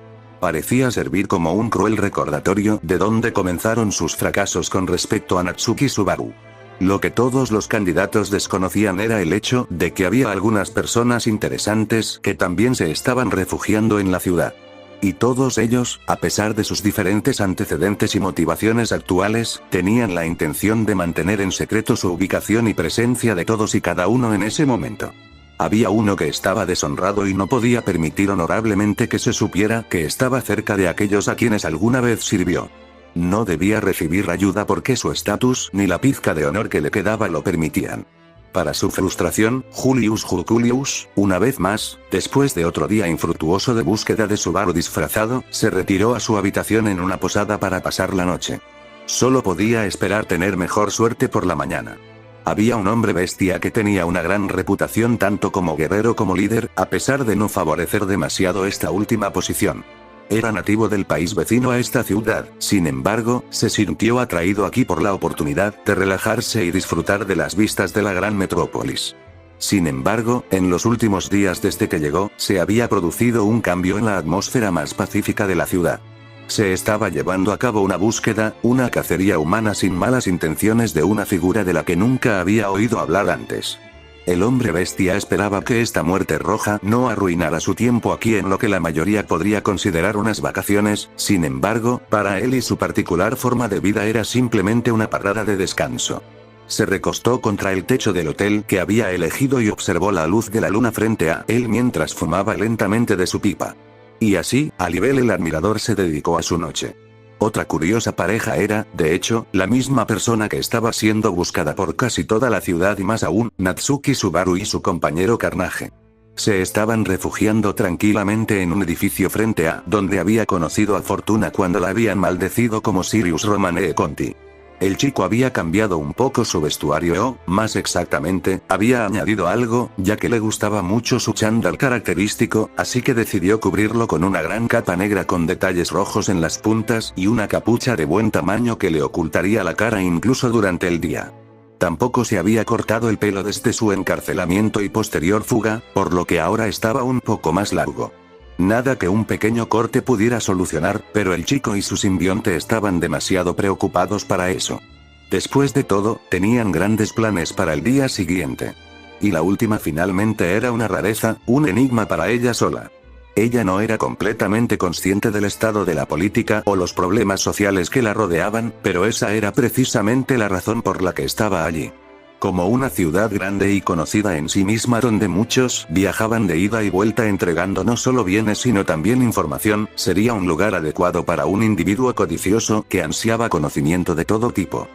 Parecía servir como un cruel recordatorio de dónde comenzaron sus fracasos con respecto a Natsuki Subaru. Lo que todos los candidatos desconocían era el hecho de que había algunas personas interesantes que también se estaban refugiando en la ciudad. Y todos ellos, a pesar de sus diferentes antecedentes y motivaciones actuales, tenían la intención de mantener en secreto su ubicación y presencia de todos y cada uno en ese momento. Había uno que estaba deshonrado y no podía permitir honorablemente que se supiera que estaba cerca de aquellos a quienes alguna vez sirvió. No debía recibir ayuda porque su estatus ni la pizca de honor que le quedaba lo permitían. Para su frustración, Julius Juculius, una vez más, después de otro día infructuoso de búsqueda de Subaru disfrazado, se retiró a su habitación en una posada para pasar la noche. Solo podía esperar tener mejor suerte por la mañana. Había un hombre bestia que tenía una gran reputación tanto como guerrero como líder, a pesar de no favorecer demasiado esta última posición. Era nativo del país vecino a esta ciudad, sin embargo, se sintió atraído aquí por la oportunidad de relajarse y disfrutar de las vistas de la gran metrópolis. Sin embargo, en los últimos días desde que llegó, se había producido un cambio en la atmósfera más pacífica de la ciudad. Se estaba llevando a cabo una búsqueda, una cacería humana sin malas intenciones de una figura de la que nunca había oído hablar antes. El hombre bestia esperaba que esta muerte roja no arruinara su tiempo aquí en lo que la mayoría podría considerar unas vacaciones, sin embargo, para él y su particular forma de vida era simplemente una parada de descanso. Se recostó contra el techo del hotel que había elegido y observó la luz de la luna frente a él mientras fumaba lentamente de su pipa. Y así, Alibel el admirador se dedicó a su noche. Otra curiosa pareja era, de hecho, la misma persona que estaba siendo buscada por casi toda la ciudad y más aún, Natsuki Subaru y su compañero Carnage. Se estaban refugiando tranquilamente en un edificio frente a donde había conocido a Fortuna cuando la habían maldecido como Sirius Romane Conti. El chico había cambiado un poco su vestuario o, más exactamente, había añadido algo, ya que le gustaba mucho su chándal característico, así que decidió cubrirlo con una gran capa negra con detalles rojos en las puntas y una capucha de buen tamaño que le ocultaría la cara incluso durante el día. Tampoco se había cortado el pelo desde su encarcelamiento y posterior fuga, por lo que ahora estaba un poco más largo. Nada que un pequeño corte pudiera solucionar, pero el chico y su simbionte estaban demasiado preocupados para eso. Después de todo, tenían grandes planes para el día siguiente. Y la última finalmente era una rareza, un enigma para ella sola. Ella no era completamente consciente del estado de la política o los problemas sociales que la rodeaban, pero esa era precisamente la razón por la que estaba allí. Como una ciudad grande y conocida en sí misma donde muchos viajaban de ida y vuelta entregando no solo bienes sino también información, sería un lugar adecuado para un individuo codicioso que ansiaba conocimiento de todo tipo.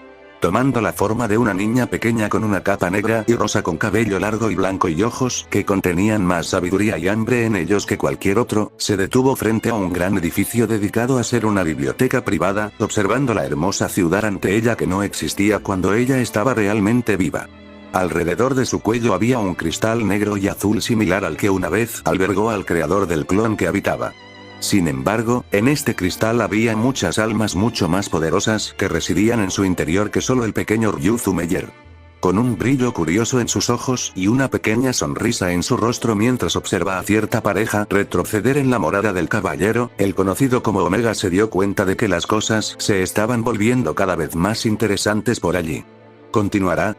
Tomando la forma de una niña pequeña con una capa negra y rosa con cabello largo y blanco y ojos que contenían más sabiduría y hambre en ellos que cualquier otro, se detuvo frente a un gran edificio dedicado a ser una biblioteca privada, observando la hermosa ciudad ante ella que no existía cuando ella estaba realmente viva. Alrededor de su cuello había un cristal negro y azul similar al que una vez albergó al creador del clon que habitaba. Sin embargo, en este cristal había muchas almas mucho más poderosas que residían en su interior que solo el pequeño Ryuzu Meyer. Con un brillo curioso en sus ojos y una pequeña sonrisa en su rostro mientras observa a cierta pareja retroceder en la morada del caballero, el conocido como Omega se dio cuenta de que las cosas se estaban volviendo cada vez más interesantes por allí. ¿Continuará?